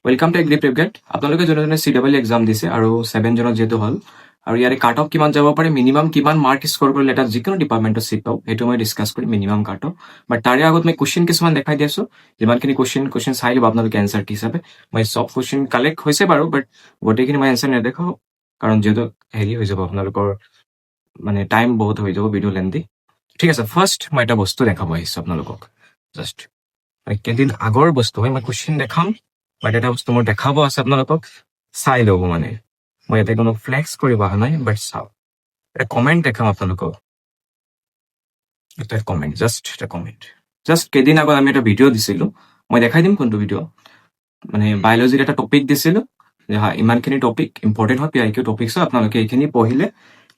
Welcome to agri প্ৰিপগেট। আপোনালোকে যোনে যোনে CW এক্সাম দিছে আৰু 7 জনৰ যিহেতু হ'ল আৰু ইয়াৰে কাট অফ কিমান যাব পাৰে, মিনিমাম কিমান মাৰ্ক স্ক'ৰ কৰিলে এটা যিকোনো ডিপাৰ্টমেণ্টত চিট পাব, সেইটো মই ডিছকাছ কৰিম মিনিমাম কাট অফ। বাট তাৰে আগত মই কুৱেশ্যন কিছুমান দেখাই দি আছোঁ। যিমানখিনি কুৱেশ্যন চাই ল'ব আপোনালোকে এনচাৰ কি হিচাপে। মই চব কুৱেশ্যন কালেক্ট হৈছে বাৰু, বাট গোটেইখিনি মই এনচাৰ নেদেখাওঁ, কাৰণ যিহেতু হেৰি হৈ যাব আপোনালোকৰ মানে টাইম বহুত হৈ যাব, ভিডিঅ' লেন্থি। ঠিক আছে, ফাৰ্ষ্ট মই এটা বস্তু দেখাব আহিছোঁ আপোনালোকক। জাষ্ট কেইদিন আগৰ বস্তু হয়, মই কুৱেশ্যন দেখাম, বাট এটা বস্তু মোৰ দেখাব আছে আপোনালোকক, চাই ল'ব। মানে মই ইয়াতে কোনো ফ্লেক্স কৰিব অহা নাই, বাট চাওক। এটা কমেণ্ট দেখাম আপোনালোকক, এটা কমেণ্ট, জাষ্ট এটা কমেণ্ট। জাষ্ট কেইদিন আগত আমি এটা ভিডিঅ' দিছিলোঁ, মই দেখাই দিম কোনটো ভিডিঅ'। মানে বায়'লজিৰ এটা টপিক দিছিলোঁ যে হা ইমানখিনি টপিক ইম্পৰ্টেণ্ট হয়, PIQ টপিক্স হয়, আপোনালোকে এইখিনি পঢ়িলে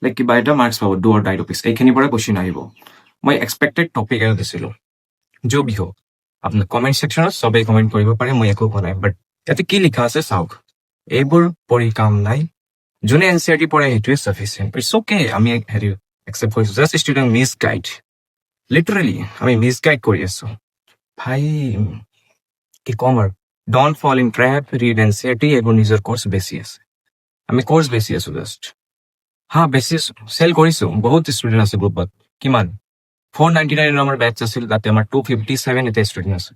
লাইক কিবা এটা মাৰ্কছ পাব, ডু অৰ ডাই টপিক্স, এইখিনিৰ পৰা কুৱেশ্যন আহিব। মই এক্সপেক্টেড টপিক এটা দিছিলোঁ, যো ভি হওক। আপোনাৰ কমেণ্ট ছেকশ্যনত চবেই কমেণ্ট কৰিব পাৰে, মই একো কোৱা নাই, বাট ইয়াতে কি লিখা আছে চাওক। এইবোৰ পঢ়ি কাম নাই, যোনে NCERT পঢ়ে সেইটোৱে চাফিচিয়েণ্ট। ইটছ অ'কে, আমি হেৰি একচেপ্ট কৰিছোঁ। Just student miss guide, literally আমি মিছ গাইড কৰি আছোঁ ভাই। কি ক'ম আৰু, don't fall in ট্ৰেপ, read NCERT, এইবোৰ নিজৰ কোৰ্চ বেছি আছে। আমি কোৰ্চ বেছি আছোঁ জাষ্ট। হা বেছি চেল কৰিছোঁ, বহুত ষ্টুডেণ্ট আছে গ্ৰুপত। কিমান 499 আমাৰ বেটছ আছিল, তাতে আমাৰ 257 এতিয়া ষ্টুডেণ্ট আছে।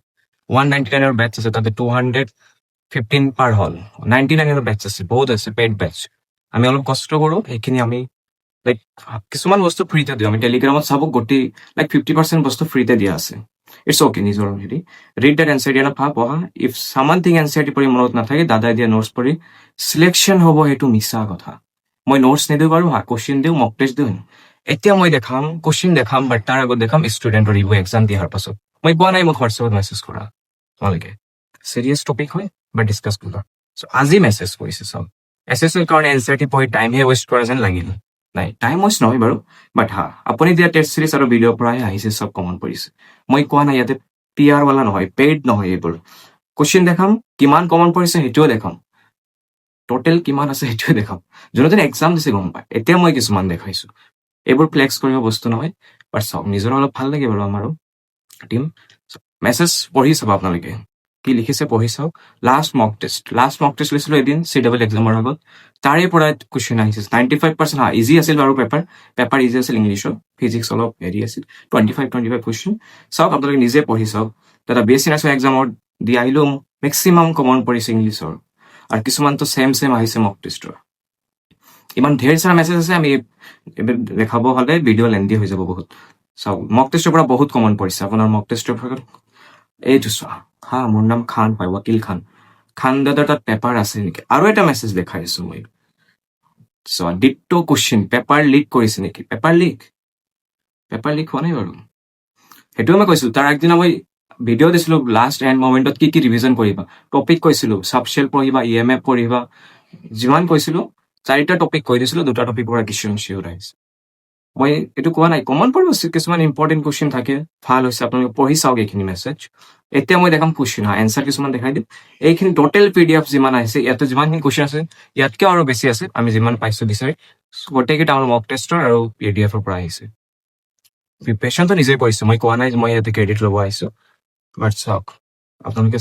199 বেটছ আছে, তাতে 215 পাৰ হ'ল। 99 বেটছ আছে, বহুত আছে পেইড বেটছ। আমি অলপ কষ্ট কৰোঁ, সেইখিনি আমি লাইক কিছুমান বস্তু ফ্ৰীতে দিওঁ। আমি টেলিগ্ৰামত চাব, গোটেই লাইক 50% বস্তু ফ্ৰীতে দিয়া আছে। ইটছ অ'কে, নিজৰ হেৰি ৰিড ডেট NCERT পঢ়া। ইফ সামান থিং NCERT পঢ়ি মনত নাথাকে, দাদাই দিয়া নোটছ পঢ়ি চিলেকশ্যন হ'ব, সেইটো মিছা কথা। মই নোটছ নিদিওঁ বাৰু, হা কুৱেশ্যন দিওঁ, মক টেষ্ট দিওঁ। এতিয়া মই দেখাম কুৱেশ্যন দেখাম, বাট তাৰ আগত দেখাম ষ্টুডেণ্টৰ ৰিভিউ এক্সাম দিয়াৰ পাছত। মই পোৱা নাই মোক হোৱাটছএপত মেছেজ কৰা, তোমালোকে চিৰিয়াছ টপিক হয় বা ডিছকাছ কৰা। চ' আজি মেছেজ কৰিছে চাওক, SSC ৰ কাৰণে NCERT পঢ়ি টাইমহে ৱেষ্ট কৰা যেন লাগিল। নাই, টাইম ৱেষ্ট নহয় বাৰু, বাট হা আপুনি দিয়া টেষ্ট চিৰিজ আৰু ভিডিঅ'ৰ পৰাই আহিছে, চব কমন পৰিছে। মই কোৱা নাই ইয়াতে PR ৱালা নহয়, পেইড নহয় এইবোৰ। কুৱেশ্যন দেখাম, কিমান কমন পৰিছে সেইটোও দেখাম, টোটেল কিমান আছে সেইটোৱে দেখাম। যোনে যোনে এক্সাম দিছে গম পায়। এতিয়া মই কিছুমান দেখাইছোঁ, এইবোৰ ফ্লেক্স কৰিব বস্তু নহয়, বাট চাওক নিজৰ অলপ ভাল লাগে বাৰু। আমাৰো টিম মেছেজ পঢ়ি চাব আপোনালোকে, কি লিখিছে পঢ়ি চাওক। লাষ্ট মক টেষ্ট লৈছিলোঁ এদিন CW এক্সামৰ আগত, তাৰে পৰা কুৱেশ্যন আহিছে 95%। হা ইজি আছিল বাৰু, পেপাৰ ইজি আছিল, ইংলিছৰ ফিজিক্স অলপ হেৰি আছিল। 25 কুৱেশ্যন চাওক, আপোনালোকে নিজে পঢ়ি চাওক। দাদা BSc নাৰ্ছিং এক্সামত দি আহিলোঁ, মেক্সিমাম কমন পৰিছে ইংলিছৰ, আৰু কিছুমানতো ছেম আহিছে মক টেষ্টৰ। ইমান ঢেৰ সাৰা মেছেজ আছে, আমি দেখাব হ'লে ভিডিঅ' লেন্থি হৈ যাব বহুত। চাওক মক টেষ্টৰ পৰা বহুত কমন পৰিছে আপোনাৰ। মক টেষ্টৰ পৰা এইটো চোৱা, হা মোৰ নাম খান হয়, ৱাকিল খান দাদাৰ তাত পেপাৰ আছে নেকি? আৰু এটা মেছেজ দেখাই আছো মই, চোৱা ডিট্টো কুৱেশ্যন, পেপাৰ লিক কৰিছে নেকি? পেপাৰ লিক হোৱা নাই বাৰু, সেইটোৱে মই কৈছিলো। তাৰ আগদিনা মই ভিডিঅ' দিছিলো, লাষ্ট এণ্ড মমেণ্টত কি ৰিভিজন কৰিবা, টপিক কৈছিলো, চাবশেল পঢ়িবা, EMF পঢ়িবা, যিমান কৈছিলো 4টা টপিক কৈ দিছিলো, 2টা টপিক পৰা কুৱেশ্যন চিয়ৰ আহিছে। মই এইটো কোৱা নাই, কমন পৰিব, কিছুমান ইম্পৰ্টেণ্ট কুৱেশ্যন থাকে, ভাল হৈছে আপোনালোকে পঢ়ি চাওক এইখিনি মেছেজ। এতিয়া মই দেখাম কুৱেশ্যন, এনচাৰ কিছুমান দেখাই দিম। এইখিনি টোটেল PDF যিমান আহিছে, ইয়াতে যিমানখিনি কুৱেশ্যন আছে ইয়াতকেও আৰু বেছি আছে, আমি যিমান পাইছো বিচাৰি। গোটেইকেইটা আমাৰ মক টেষ্টৰ আৰু PDFৰ পৰা আহিছে। প্ৰিপেৰেশ্যনটো নিজেই কৰিছো, মই কোৱা নাই যে মই ইয়াতে ক্ৰেডিট ল'ব আহিছো, বাট চাওক আপোনালোকে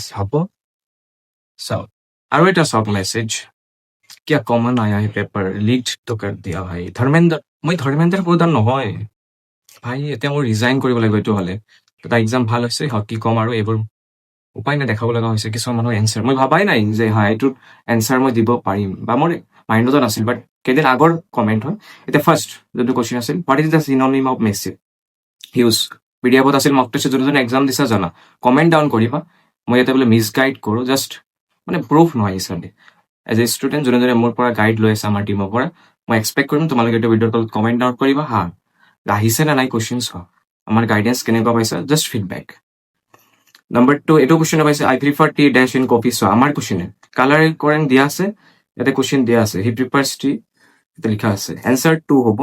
চাওক। আৰু এটা চাওক মেছেজ, क्या कॉमन आया है पेपर लीक्ड तो कर दिया भाई ধৰ্মেন্দ্ৰ প্ৰধান নহয় ভাই। এতিয়া মোৰ ৰিজাইন কৰিব লাগিব এইটো হ'লে। এটা এক্সাম ভাল হৈছে, কি ক'ম আৰু, এইবোৰ উপায় নাই, দেখাব লগা হৈছে। কিছুমান মানুহৰ এনচাৰ মই ভাবাই নাই যে হা এইটোত এনচাৰ মই দিব পাৰিম, বা মোৰ মাইণ্ডতো নাছিল। বাট কেইদিন আগৰ কমেণ্ট হয়। এতিয়া ফাৰ্ষ্ট যোনটো কুৱেশ্যন আছিল, what is the synonym of messy? Huge PDF-ত আছিল। মক টেষ্ট যোনে এক্সাম দিছা জানা, কমেণ্ট ডাউন কৰিবা। মই ইয়াতে বোলে মিছ গাইড কৰোঁ, জাষ্ট মানে প্ৰুফ নহয় হিচাপে। এজ এ ষ্টুডেণ্ট যোনে মোৰ পৰা গাইড লৈ আছে, আমাৰ টিমৰ পৰা, মই এক্সপেক্ট কৰিম তোমালোকে এইটো ভিডিঅ'ৰ তলত কমেণ্ট ডাউন কৰিবা। হা আহিছে নে নাই কুৱেশ্যন চোৱা, আমাৰ গাইডেঞ্চ কেনেকুৱা পাইছা, জাষ্ট ফিডবেক। নম্বৰ 2, এইটো কুৱেশ্যন পাইছে, I prefer tea dash in coffee। চোৱা আমাৰ কুৱেশ্যনে কালাৰ কৰেন দিয়া আছে, ইয়াতে কুৱেশ্যন দিয়া আছে, হি প্ৰিফাৰ্ছ টি, ইয়াতে লিখা আছে। এনচাৰ 2 হ'ব,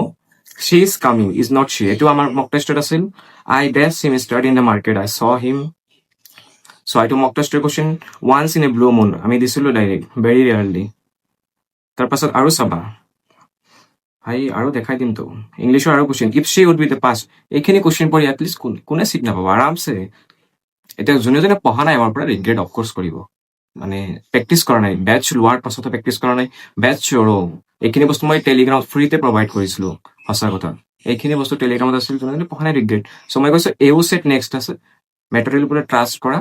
she is coming is not she। এইটো আমাৰ মক টেষ্টত আছিল। I dash him study in the market, I saw him। চ' এইটো মক টেষ্টৰ question, once in a blue moon আমি দিছিলো ডাইৰেক্ট, ভেৰি ৰেয়াৰলি। তাৰপাছত আৰু চাবা ভাই, আৰু দেখাই দিমতো ইংলিছৰ আৰু question, if she would be the past। এইখিনি কুৱেশ্যন পঢ়ি এটলিষ্ট কোনে চিট নাপাব আৰামছে। এতিয়া যোনে যোনে পঢ়া নাই আমাৰ পৰা, ৰিগ্ৰেট অফক'ৰ্চ কৰিব। মানে প্ৰেক্টিচ কৰা নাই, বেটচ লোৱাৰ পাছতো প্ৰেক্টিচ কৰা নাই, বেটচ চৰো এইখিনি বস্তু মই টেলিগ্ৰামত ফ্ৰীতে প্ৰভাইড কৰিছিলোঁ, সঁচা কথা। এইখিনি বস্তু টেলিগ্ৰামত আছিল, যোনে পঢ়া নাই ৰিগ্ৰেট। চ' মই কৈছোঁ এও ছেট নেক্সট আছে, মেটেৰিয়েল বোলে ট্ৰাষ্ট কৰা,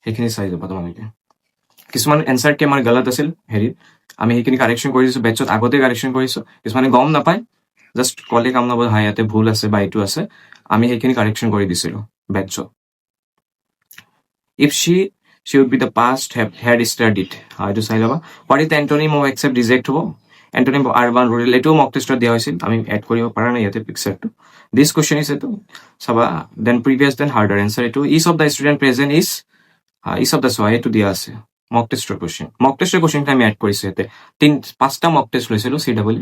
সেইখিনি চাই যাবা তোমালোকে। কিছুমান এনচাৰ কি আমাৰ গলত আছিল হেৰিত, আমি সেইখিনি কাৰেকশ্যন কৰি দিছোঁ, বেটচত আগতে কাৰেকশ্যন কৰিছোঁ। কিছুমানে গম নাপায়, জাষ্ট কলে কাম নাপায়, হাই ইয়াতে ভুল আছে বা এইটো আছে, আমি সেইখিনি কাৰেকশ্যন কৰি দিছিলোঁ বেটচত। If she would be the past had studied, এইটো চাই ল'বা। What is the antonym of accept reject হ'ব, এণ্টনিম অফ আৰবান ৰুৰেল, এইটোও মক টেষ্টত দিয়া হৈছিল, আমি এড কৰিব পৰা নাই ইয়াতে পিকচাৰটো। দিছ কুৱেশ্যন ইজ এইটো চাবা, then previous then harder answer এইটো। Each of the student present is, each of the চোৱা এইটো দিয়া আছে, মক টেষ্টৰ কুৱেশ্যন। মক টেষ্টৰ কুৱেশ্যনটা আমি এড কৰিছোঁ ইয়াতে। 5টা মক টেষ্ট লৈছিলোঁ CW,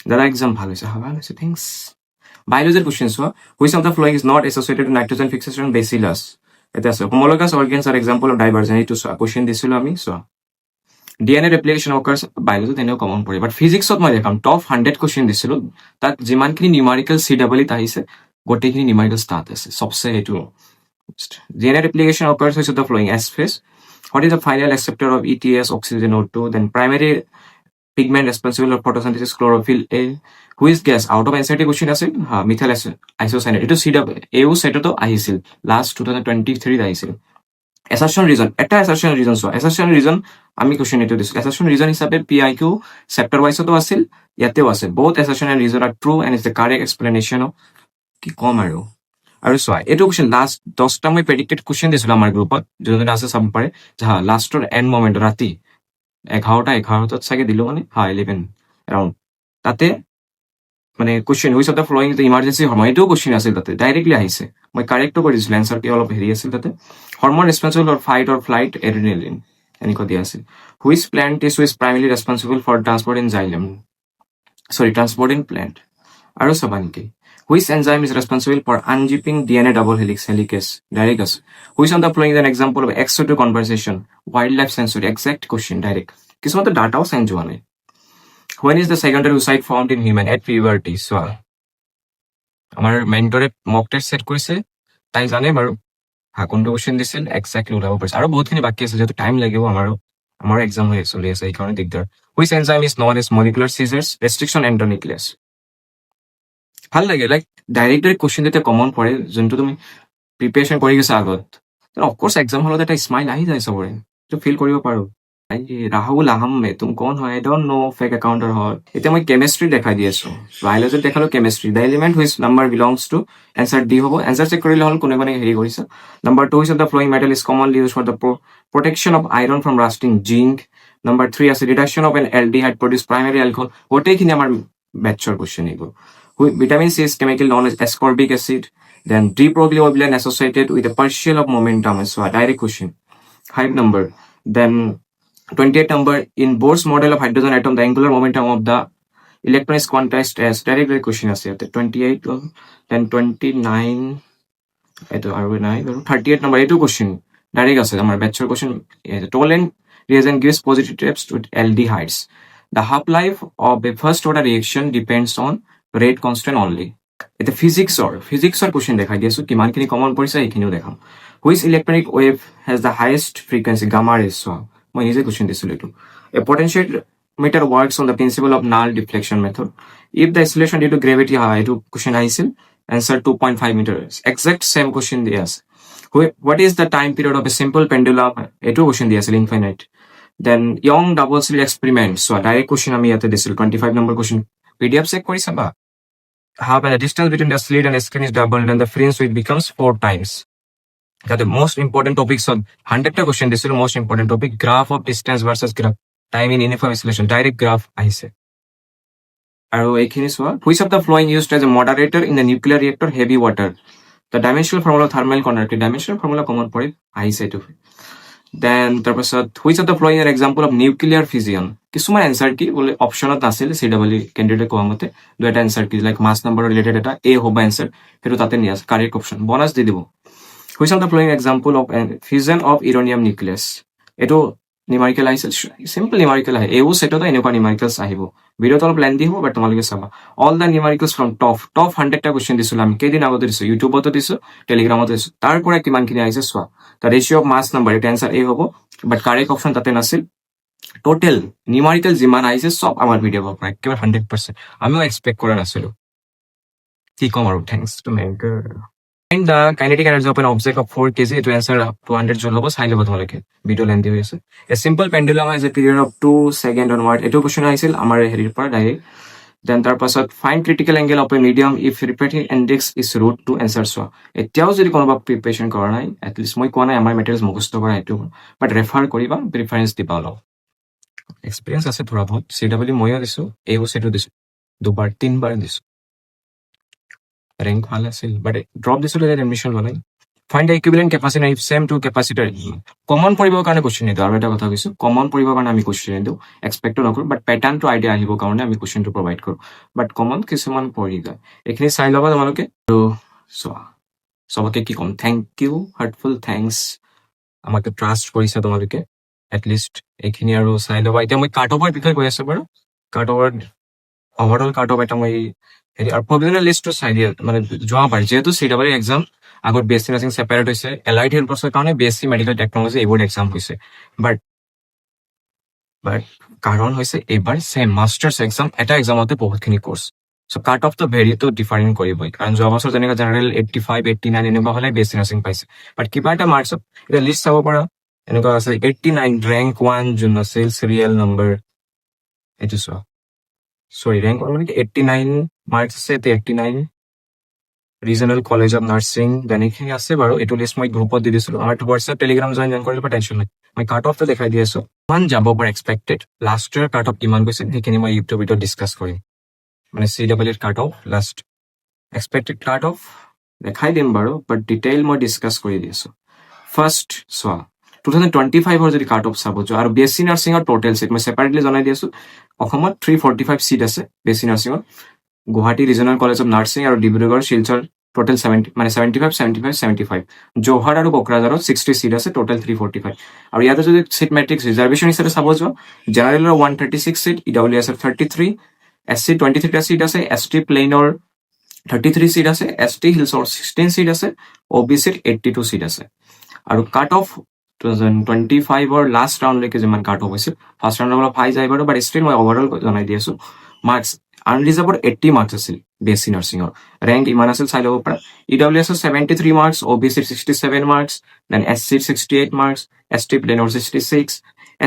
দাদা এক্সাম ভাল হৈছে, ভাল হৈছে, থেংকছ। বায়'লজিৰ কুৱেশ্যন চোৱা, which of the following is not associated with nitrogen fixation bacillus, এটা আছে। Homologous organs are example of divergence, এইটো চোৱা কুৱেশ্যন দিছিলোঁ আমি, চোৱা। DNA ৰেপ্লিকেশ্যন অকাৰ্ছ, বায়'লজিত এনেও কমন পৰে, বাট ফিজিক্সত মই দেখাম টপ 100 কুৱেশ্যন দিছিলোঁ, তাত যিমানখিনি নিউমাৰিকেল CWত আহিছে গোটেইখিনি নিউমাৰিকেল তাত আছে, চবচে সেইটো। DNA replication occurs with the flowing S phase. What is the final acceptor of ETS, oxygen, O2? Then primary pigment responsible for photosynthesis, chlorophyll A. Who is gas? Out of NCERT question আছিল, methyl isocyanate, এইটো CW এও সেটতো আহিছিল, last 2023 আহিছিল। Assertion reason, এটা assertion reason চোৱা, assertion reason আমি question এইটো দিছোঁ। এছাৰশ্যন ৰিজন হিচাপে PIQ চেপ্টাৰ ৱাইজতো আছিল, ইয়াতেও আছে। বহুত assertion and reason are true and is the correct explanation of, কি ক'ম আৰু চোৱা এইটো কুৱেশ্যন লাষ্ট 10টা মই প্ৰেডিক্টেড কুৱেশ্যন দিছিলোঁ আমাৰ গ্ৰুপত, যোনজনে আছে চাব পাৰে। লাষ্টৰ এণ্ড মমেণ্ট ৰাতি 11টাত চাগে দিলোঁ, মানে 11 এৰাউণ্ড, তাতে মানে question which of the following is the emergency hormone, এইটোও কুৱেশ্যন আছিল তাতে, ডাইৰেক্টলি আহিছে। মই কাৰেক্টো কৰি দিছিলোঁ, এনচাৰ কি অলপ হেৰি আছিল তাতে। Hormone responsible for fight or flight, adrenaline, এনেকুৱা দিয়া আছিল। Which plant tissue is primarily responsible for transport in xylem, transport in plant. আৰু চাবা নেকি, which enzyme is responsible for unzipping DNA double helicase, direct আছে। Which on the following is an example of extra conversation, wild life sanctuary, exact question direct, কিছুমানতো ডাটাও change হোৱা নাই। When is the secondary oocyte found in human? At puberty. চোৱা আমাৰ মেণ্টৰে মক test set কৰিছে, তাই জানে বাৰু কোনটো কুৱেশ্যন দিছিল, এক্সাক্টলি ওলাব পাৰিছে। আৰু বহুতখিনি বাকী আছে, যিহেতু টাইম লাগিব, আমাৰ এক্সাম হৈ চলি আছে, সেইকাৰণে দিগদাৰ। Which enzyme is known as molecular scissors restriction endonuclease, ভাল লাগে, লাইক ডাইৰেক্ট কুৱেশ্যন যেতিয়া কমন পৰে, যোনটো তুমি প্ৰিপেৰেশ্যন কৰি গৈছা আগত, অফক'ৰ্চ এক্সাম হলত এটা স্মাইল আহি যায় চবৰে, সেইটো ফিল কৰিব পাৰোঁ। ৰাহুল আহমে তুম কোন হয়, আই ডোন্ট নো, ফেক একাউণ্টাৰ হয়। এতিয়া মই কেমেষ্ট্ৰি দেখাই দি আছোঁ, বায়'লজিত দেখালোঁ chemistry, the element which number belongs to, answer D হ'ব। এনচাৰ চেক কৰিলে হ'ল কোনে কোনে হেৰি কৰিছে। নাম্বাৰ 2 হৈছে the following metal is commonly use for the protection of iron from rusting, zinc. Number 3 আছে reduction of an aldehyde produce primary alcohol, গোটেইখিনি আমাৰ বেটছৰ কুৱেশ্যন এইবোৰ। Vitamin C is chemical known as ascorbic acid. Then diproglobulin associated with a partial of momentum. So a direct question. 5 number. Then 28 number, in Bohr's model of hydrogen atom, the angular momentum of the electron is quantized as, direct question আছে ইয়াতে 28, then 29, এইটো আৰু 9, 38 number, এইটো question direct আছে আমাৰ বেটছৰ question। Tolen reagent gives positive traps to aldehydes. The half-life of a first order reaction depends on rate constant only. এটা ফিজিক্সৰ question দেখাই দি আছোঁ, কিমানখিনি কমন পৰিছে এইখিনিও দেখাম। Which electronic wave has the highest frequency, gamma rays. চোৱা মই নিজে কুৱেশ্যন দিছিলোঁ এইটো। A potentiometer works on the principle of null deflection method. If the acceleration due to gravity, এইটো কুৱেশ্যন আহিছিল, answer 2.5 metre, exact same question দিয়া আছে। What is the time period of a simple pendulum, এইটো question দিয়া আছিল, infinite. Then Young double slit experiment, চোৱা direct question আমি ইয়াতে দিছিলোঁ, 25 নম্বৰ কুৱেশ্যন, PDF চেক কৰি চাবা। How when the distance between the slit and the screen is doubled, then the fringe width becomes 4 times. That the most important topics on 100টা question, this is the most important topic, graph of distance versus graph time in uniform acceleration, direct graph আহিছে। আৰু এইখিনি চোৱা, which of the flowing used as a moderator in the nuclear reactor, heavy water. The dimensional formula of thermal conductivity, dimensional formula common পৰে আহিছে এইটো। Then তাৰপাছত which of the following an example of nuclear fission, কিছুমান answer কি বোলে অপশ্যনত নাছিল, CW candidate কোৱা মতে দুটা এনচাৰ কি, লাইক মাছ নাম্বাৰৰ ৰিলেটেড এটা A হ'ব এনচাৰ, সেইটো তাতে নিয়া আছে, কাৰেক্ট অপশ্যন বনাছ দি দিব। Which of the flowing example of N ফিজন of uranium nucleus, এইটো নিউমাৰিকেল আহিছিল, চিম্পল নিউমাৰিকেল আহে, এইবোৰ ছেটতো এনেকুৱা নিউমাৰিকেলছ আহিব। ভিডিঅ'টো অলপ লেন্দি হ'ব, বাট তোমালোকে চাবা। All the numericals from top 100টা কুৱেশ্যন দিছিলোঁ আমি, কেইদিন আগতে দিছোঁ, ইউটিউবতো দিছোঁ, টেলিগ্ৰামতো দিছোঁ। তাৰ পৰা কিমানখিনি আহিছে চোৱা। The ratio' of mass number, এইটো এনচাৰ এ হ'ব, বাট কাৰেক্ট অপশ্যন তাতে নাছিল। টোটেল নিউমাৰিকেল যিমান আহিছে চব আমাৰ ভিডিঅ'ৰ পৰা, একেবাৰে 100%। আমিও এক্সপেক্ট কৰা নাছিলোঁ। কি ক'ম আৰু, থেংকছ টু মেংকৰ। And the kinetic energy of an object of 4 kg, to answer 200 joule hobo, চাই ল'ব তোমালোকে, ভিডিও লেন্দি হৈ আছে। A simple pendulum has a period of 2 seconds onward, এইটো কুৱেশ্যন আহিছিল আমাৰ হেৰিৰ পৰা ডাইৰেক্ট। দেন তাৰ পাছত find critical angle of a medium if ৰিপেটিং index is root two answer চোৱা। এতিয়াও যদি কোনোবা প্ৰিপেৰেশ্যন কৰা নাই, এটলিষ্ট মই কোৱা নাই আমাৰ মেটেৰিয়েলছ মুখস্থ কৰা সেইটো, বাট ৰেফাৰ কৰিবা, প্ৰিফাৰেঞ্চ দিবা অলপ। এক্সপিৰিয়েঞ্চ আছে থোৰা বহুত, CW ময়ো দিছোঁ, এই বছৰটো দিছোঁ, 2-3 দিছোঁ। ৰেংক ভাল আছিল, বাট ড্ৰপ দিছিলোঁ, এডমিশ্যন লোৱা নাই। Find the equivalent capacity if same two capacitor. Common পৰিবৰ কাৰণে কুৱেশ্যন নিদিওঁ, আৰু এটা কথা কৈছোঁ, কমন পৰিবৰ কাৰণে আমি কুৱেশ্যন নিদিওঁ, এক্সপেক্টো নকৰোঁ, বাট পেটাৰ্ণটো আইডিয়া আহিবৰ কাৰণে আমি কুৱেশ্যনটো প্ৰভাইড কৰোঁ, বাট কমন কিছুমান পৰি যায়। এইখিনি চাই ল'বা তোমালোকে। আৰু চোৱা, চবকে কি ক'ম, থেংক ইউ, হাৰ্টফুল থেংকছ, আমাকে ট্ৰাষ্ট কৰিছা তোমালোকে, এটলিষ্ট এইখিনি আৰু চাই ল'বা। এতিয়া মই কাট অফৰ বিষয়ে কৈ আছোঁ বাৰু। কাট অফৰ, অভাৰঅল কাট অফ এটা মই হেৰি, আৰু প্ৰভিজনেল লিষ্টটো চাই দিয়ে, মানে যোৱাবাৰ যিহেতু CW এক্সাম আগত BSc নাৰ্ছিং ছেপাৰেট হৈছে, এলাইড হেল্থ কৰ্চৰ কাৰণে BSc মেডিকেল টেকনলজি এইবোৰ এক্সাম হৈছে, বাট কাৰণ হৈছে এইবাৰ ছেম মাষ্টাৰ্ছ এক্সাম, এটা এক্সামতে বহুতখিনি কৰ্চ, চ' কাট অফটো ভেৰিটো ডিফাৰেণ্ট কৰিবই, কাৰণ যোৱা বছৰ যেনেকৈ জেনেৰেল 85, 89 এনেকুৱা হ'লে BSc নাৰ্ছিং পাইছে, বাট কিবা এটা মাৰ্কছত এতিয়া লিষ্ট চাব পাৰা, এনেকুৱা আছে 89 ৰেংক 1 যোন আছিল, চিৰিয়েল নম্বৰ, এইটো চোৱা, চৰি ৰেংক 1 মানে কি 89 মাৰ্কছ আছে, 89 regional college of nursing, then এইখিনি আছে বাৰু, এইটো লিষ্ট মই গ্ৰুপত দি দিছিলোঁ, আমাৰ হোৱাটছএপ টেলিগ্ৰাম জইন কৰিলে টেনশ্যন নাই, মই কাট অফটো দেখাই দি আছোঁ, কিমান যাব পাৰে expected, last year cut off কিমান গৈছিল সেইখিনি মই ইউটিউব ভিডিঅ'ত ডিছকাছ কৰিম, মানে CW cut off last expected cut of দেখাই দিম বাৰু, বাট ডিটেইল মই ডিছকাছ কৰি দি আছোঁ। ফাৰ্ষ্ট চোৱা, 2025 যদি কাট অফ চাব যোৱা, আৰু BSc নাৰ্ছিঙৰ টোটেল চিট মই ছেপাৰেটলি জনাই দি আছোঁ, অসমত 345 চিট আছে BSc নাৰ্ছিঙৰ, Guwahati regional college of nursing আৰু ডিব্ৰুগড় শিলচৰ টোটেল 70, মানে 75, যোৰহাট আৰু কোকৰাঝাৰত 60 চিট আছে, টোটেল 345, আৰু ইয়াতে যদি চিট মেট্ৰিক্স ৰিজাৰ্ভেশ্যন হিচাপে চাব যোৱা, জেনেৰেলৰ 136 চিট, EWSৰ 33, SC 23টা চিট আছে, ST প্লেইনৰ 33 চিট আছে, ST হিলছৰ 16 চিট আছে, OBCৰ 82 চিট আছে। আৰু কাট অফ 2025ৰ লাষ্ট ৰাউণ্ডলৈকে যিমান কাট অফ হৈছিল, ফাৰ্ষ্ট ৰাউণ্ডৰ অলপ হাই যায় বাৰু, বাট ষ্টিল মই অভাৰঅল জনাই দি আছোঁ। মাৰ্কছ আনৰিজাৰ্ভৰ 80 মাৰ্কছ আছিল BSc নাৰ্ছিঙৰ, ৰেংক ইমান আছিল চাই ল'ব পাৰা, EWSৰ 73 মাৰ্কছ, OBCৰ 67 মাৰ্কছ, দেন SCৰ 68 মাৰ্কছ, ST প্লেনৰ 66,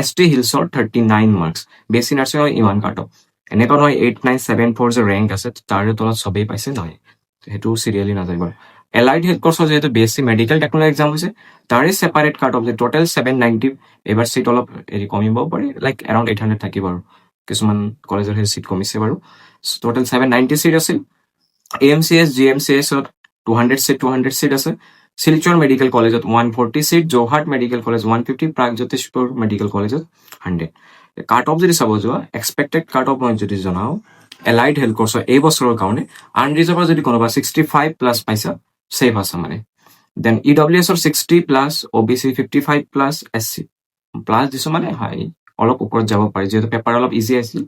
ST হিলছৰ 39 মাৰ্কছ, BSc নাৰ্ছিঙৰ ইমান কাট অফ, এনেকুৱা নহয় 8974 যে ৰেংক আছে তাৰে তলত চবেই পাইছে, নহয়, সেইটো চিৰিয়েলি নাযায় বাৰু। এলাইড হেল্থ কৰ্চৰ যিহেতু BSc মেডিকেল টেকনলজি এক্সাম হৈছে, তাৰে ছেপাৰেট কাট অফ যে টোটেল 790, এইবাৰ চিট অলপ হেৰি কমিব পাৰে, লাইক এৰাউণ্ড 800 থাকিব আৰু, কিছুমান কলেজৰ সেই চিট কমিছে বাৰু, টোটেল 790 চিট আছিল। AMCS GMCSত 200 চিট আছে, শিলচৰ মেডিকেল কলেজত 140 seat, Jorhat medical college 150, Pragjyotishpur medical কলেজত 100। কাট অফ যদি চাব যোৱা, এক্সপেক্টেড কাট অফ মই যদি জনাওঁ, এলাইড হেল্থ কৰ্চৰ এই বছৰৰ কাৰণে আনৰিজাৰ্ভৰ যদি কোনোবা 65+ পাইছা, ছেফ আছে মানে, দেন EWSৰ 60+, OBC 55+, SC প্লাছ দিছোঁ মানে হাই, অলপ ওপৰত যাব পাৰি, যিহেতু পেপাৰ অলপ ইজি আছিল।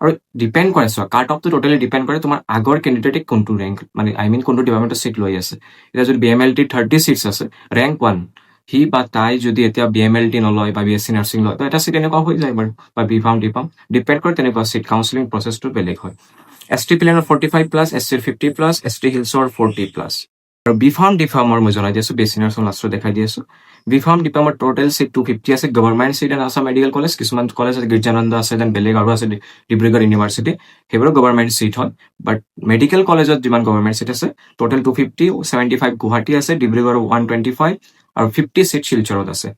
আৰু ডিপেণ্ড কৰে চোৱা, কাট অফটো টোটেলি ডিপেণ্ড কৰে তোমাৰ আগৰ কেণ্ডিডেটে কোনটো ৰেংক, মানে কোনটো ডিপাৰ্টমেণ্টৰ চিট লৈ আছে। এতিয়া যদি BMLT 30 চিটছ আছে, ৰেংক 1, সি বা তাই যদি এতিয়া BMLT নলয় বা BSc নাৰ্ছিং লয়, তো এটা চিট এনেকুৱা হৈ যায় বাৰু, বা BPharm ডিপেণ্ড কৰে, তেনেকুৱা চিট কাউন্সিলিং প্ৰচেছটো বেলেগ হয়। ST প্লেনৰ 45+, SCৰ 50+, ST হিলছৰ 40+। আৰু BPharm মই জনাই দি আছোঁ, BSc নাৰ্ছিং লাষ্টত দেখাই দি আছোঁ। BPharm ডিপাৰ্টমেণ্ট টোটেল চিট 250 আছে, government seat and Assam medical college, কিছুমান কলেজ আছে, গিৰ্জানন্দ আছে, দেন বেলেগ আৰু আছে ডিব্ৰুগড় ইউনিভাৰ্চিটি, সেইবোৰো গভৰ্ণমেণ্ট চিট হয়, বাট মেডিকেল কলেজত যিমান গভৰ্ণমেণ্ট চিট আছে টোটেল 250, 75 গুৱাহাটী আছে, ডিব্ৰুগড় 125, আৰু 50 চিট শিলচৰত আছে।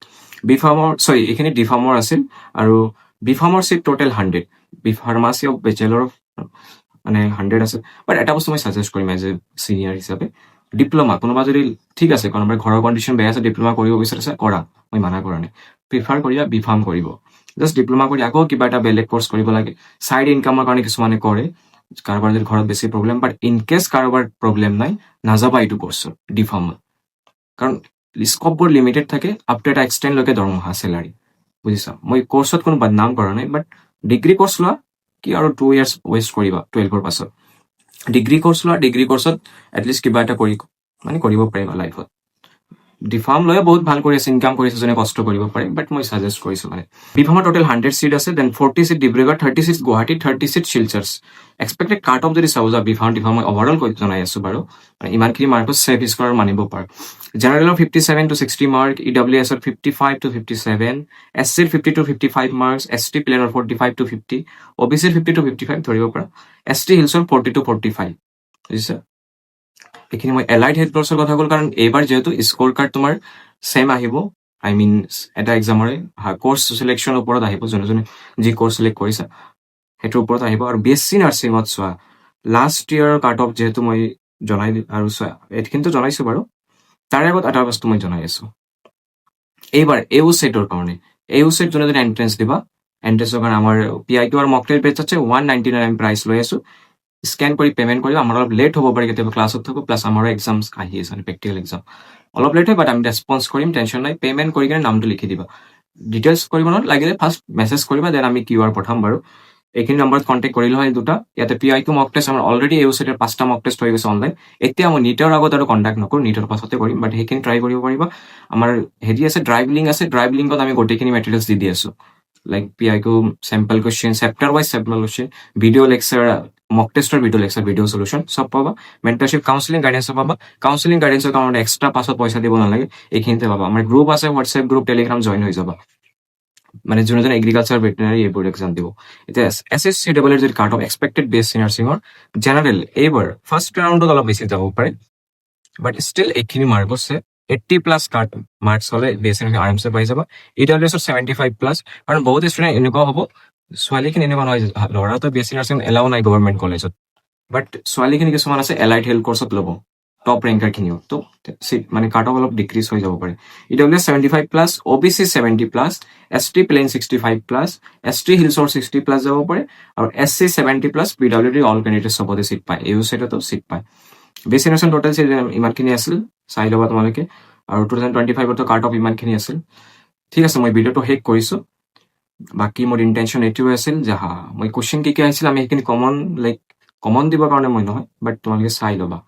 এইখিনি ডিফাৰ্মৰ আছিল, আৰু BPharmৰ seat total 100, pharmacy of bachelor মানে 100 আছে, বাট এটা বস্তু মই ছাজেষ্ট কৰিম এজ এ চিনিয়ৰ হিচাপে, ডিপ্ল'মা কোনোবা যদি, ঠিক আছে কোনোবাই ঘৰৰ কণ্ডিশ্যন বেয়া আছে, ডিপ্ল'মা কৰিব বিচাৰিছে কৰা, মই মানা কৰা নাই, প্ৰিফাৰ কৰিবা BPharm কৰিব, জাষ্ট ডিপ্ল'মা কৰি আকৌ কিবা এটা বেলেগ কৰ্চ কৰিব লাগে, ছাইড ইনকামৰ কাৰণে কিছুমানে কৰে, কাৰোবাৰ যদি ঘৰত বেছি প্ৰব্লেম, বাট ইনকেছ কাৰোবাৰ প্ৰব্লেম নাই, নাযাবা এইটো কৰ্চত ডিফাৰ্মত, কাৰণ স্কপবোৰ লিমিটেড থাকে, আপ টু এটা এক্সটেণ্ডলৈকে দৰমহা চেলাৰী, বুজিছা মই কোৰ্চত কোনো বদনাম কৰা নাই বাট ডিগ্ৰী কোৰ্চ লোৱা কি আৰু 2 ইয়াৰ্ছ ৱেষ্ট কৰিবা 12ৰ পাছত ডিগ্ৰী কোৰ্চ লোৱা ডিগ্ৰী কোৰ্চত এটলিষ্ট কিবা এটা কৰিব পাৰিবা লাইফত ডিফাৰ্ম লৈও বহুত ভাল কৰি আছে ইনকাম কৰি আছে যোনে কষ্ট কৰিব পাৰে বাট মই ছাজেষ্ট কৰিছোঁ মানে বিফাৰ্মৰ টোটেল 100 চিট আছে then 40 seat Dibrugarh 36 Guwahati 30 seat Silchar expected cut off যদি চাব যা বিফাৰ্ম মই অভাৰঅল জনাই আছোঁ বাৰু মানে ইমানখিনি মাৰ্কত ছেভ স্ক'ৰ মানিব পাৰোঁ জেনেৰেলৰ 57 to 60 মাৰ্ক EWSৰ 55 to 57 SCৰ 50 to 55 মাৰ্কছ ST প্লেনৰ 45 to 50 OBCৰ 50 to 55 ধৰিব পাৰা ST হিলছৰ 40 to 45 বুজিছা এইখিনি মই এলাইড হেড কোৰ্চৰ কথা ক'ল কাৰণ এইবাৰ যিহেতু স্ক'ৰ কাৰ্ড তোমাৰ ছেম আহিব আই মিন এটা এক্সামৰে কোৰ্চ চিলেকশ্যনৰ ওপৰত আহিব যোনে যোনে যি কোৰ্চ চিলেক্ট কৰিছা সেইটোৰ ওপৰত আহিব আৰু BSc নাৰ্ছিঙত চোৱা লাষ্ট ইয়েৰৰ কাট অফ যিহেতু মই জনাই আৰু চোৱা এইখিনিতো জনাইছোঁ বাৰু তাৰে আগত এটা বস্তু মই জনাই আছোঁ এইবাৰ EU ছেটৰ কাৰণে EU ছেট যোনে যোনে এণ্ট্ৰেঞ্চ দিবা এণ্ট্ৰেঞ্চৰ কাৰণে আমাৰ PIQ আৰু মক টেষ্ট বেটছ আছে 199 আমি প্ৰাইচ লৈ আছোঁ স্কেন কৰি পেমেণ্ট কৰিবা আমাৰ অলপ লেট হ'ব পাৰে কেতিয়াবা ক্লাছত থাকোঁ প্লাছ আমাৰো এক্সাম আহি আছে প্ৰেক্টিকেল এক্সাম অলপ লেট হয় বাট আমি ৰেছপন্স কৰিম টেনশ্যন নাই পেমেণ্ট কৰি কিনে নামটো লিখি দিবা ডিটেইলছ কৰিব লাগিলে ফাৰ্ষ্ট মেছেজ কৰিবা দেন আমি QR পঠাম বাৰু এইখিনি নম্বৰত কণ্টেক্ট কৰিলোঁ হয় দুটা ইয়াতে PIQ মক টেষ্ট আমাৰ অলৰেডি EU ছেটৰ 5টা মক টেষ্ট হৈ গৈছে অনলাইন এতিয়া মই নিটৰ আগত আৰু কণ্টেক্ট নকৰোঁ নিটৰ পাছতে কৰিম বাট সেইখিনি ট্ৰাই কৰিব পাৰিবা আমাৰ হেৰি আছে ড্ৰাইভ লিংক আছে ড্ৰাইভ লিংকত আমি গোটেইখিনি মেটেৰিয়েলছ দি আছোঁ like PIQ sample question chapter wise sample question video' lecture mock টেষ্টৰ ভিডিঅ' লেকচাৰ ভিডিঅ' চলিউশ্যন চব পাবা মেণ্টাৰশ্বিপ কাউন্সেলিং গাইডেঞ্চো পাবা কাউন্সেলিং গাইডেঞ্চৰ কাৰণে এক্সট্ৰা পাছত পইচা দিব নালাগে এইখিনিতে পাবা আমাৰ গ্ৰুপ আছে হোৱাটছএপ গ্ৰুপ টেলিগ্ৰাম জইন হৈ যাবা মানে যোনে যোনে এগ্ৰিকালচাৰ ভেটেনাৰী এইবোৰ এক্সাম দিব এতিয়া SSCW যদি কাট অফ এক্সপেক্টেড BSc নাৰ্ছিঙৰ জেনেৰেল এইবাৰ ফাৰ্ষ্ট ৰাউণ্ডত অলপ বেছি যাব পাৰে বাট ষ্টিল এইখিনি মাৰ্ক আছে 80+ কাট মাৰ্কছ হ'লে BSc নাৰ্ছিং আৰামছে পাই যাবা EWSৰ 75+ কাৰণ বহুত ষ্টুডেণ্ট এনেকুৱা হ'ব ছোৱালীখিনি এনেকুৱা নহয় ল'ৰাটো BSc নাৰ্ছিং এলাও নাই গভৰ্ণমেণ্ট কলেজত বাট ছোৱালীখিনি কিছুমান আছে এলাইড হেল্থ কৰ্চত ল'ব টপ ৰেংকাৰখিনিও তো মানে কাট অফ অলপ ডিক্ৰিজ হৈ যাব পাৰে EWS 75+ OBC 70+ ST plain 65+ ST হিলছৰ 60+ যাব পাৰে আৰু SC 70+ PWD অল কেণ্ডিডেট চবতে চিট পায় EU ছেটতো চিট পায় BSc নাৰ্ছিং টোটেল চিট ইমানখিনি আছিল চাই ল'বা তোমালোকে আৰু 2025তো কাট অফ ইমানখিনি আছিল ঠিক আছে মই ভিডিঅ'টো শেষ কৰিছোঁ বাকী মোৰ ইণ্টেনশ্যন এইটোৱে আছিল যে মই কুৱেশ্যন কি আহিছিল আমি সেইখিনি কমন দিবৰ কাৰণে মই নহয় বাট তোমালোকে চাই ল'বা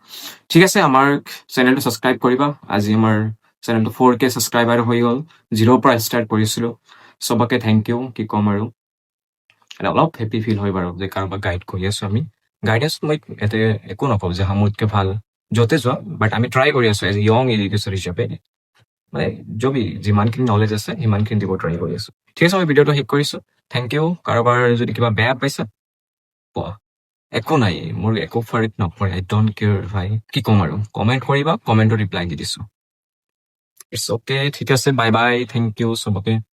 ঠিক আছে আমাৰ চেনেলটো ছাবস্ক্ৰাইব কৰিবা আজি আমাৰ চেনেলটো 4K ছাবস্ক্ৰাইবাৰ হৈ গ'ল 0ৰ পৰা ষ্টাৰ্ট কৰিছিলোঁ চবকে থেংক ইউ কি ক'ম আৰু অলপ হেপী ফিল হয় বাৰু যে কাৰোবাক গাইড কৰি আছোঁ আমি গাইডেঞ্চ মই ইয়াতে একো নকওঁ যে মোতকৈ ভাল য'তে যোৱা বাট আমি ট্ৰাই কৰি আছোঁ এজ য়ং এডুকেশ্যন হিচাপে মানে যিমানখিনি নলেজ আছে সিমানখিনি দিব ট্ৰাই কৰি আছোঁ ঠিক আছে মই ভিডিঅ'টো শেষ কৰিছোঁ থেংক ইউ কাৰোবাৰ যদি কিবা বেয়া পাইছা পোৱা একো নাই মোৰ একো ফাৰ্ক নপৰে আই ডোণ্ট কেয়াৰ ভাই কি ক'ম আৰু কমেণ্ট কৰিবা কমেণ্টৰ ৰিপ্লাই দি দিছোঁ ইটছ অ'কে ঠিক আছে বাই বাই থেংক ইউ চবকে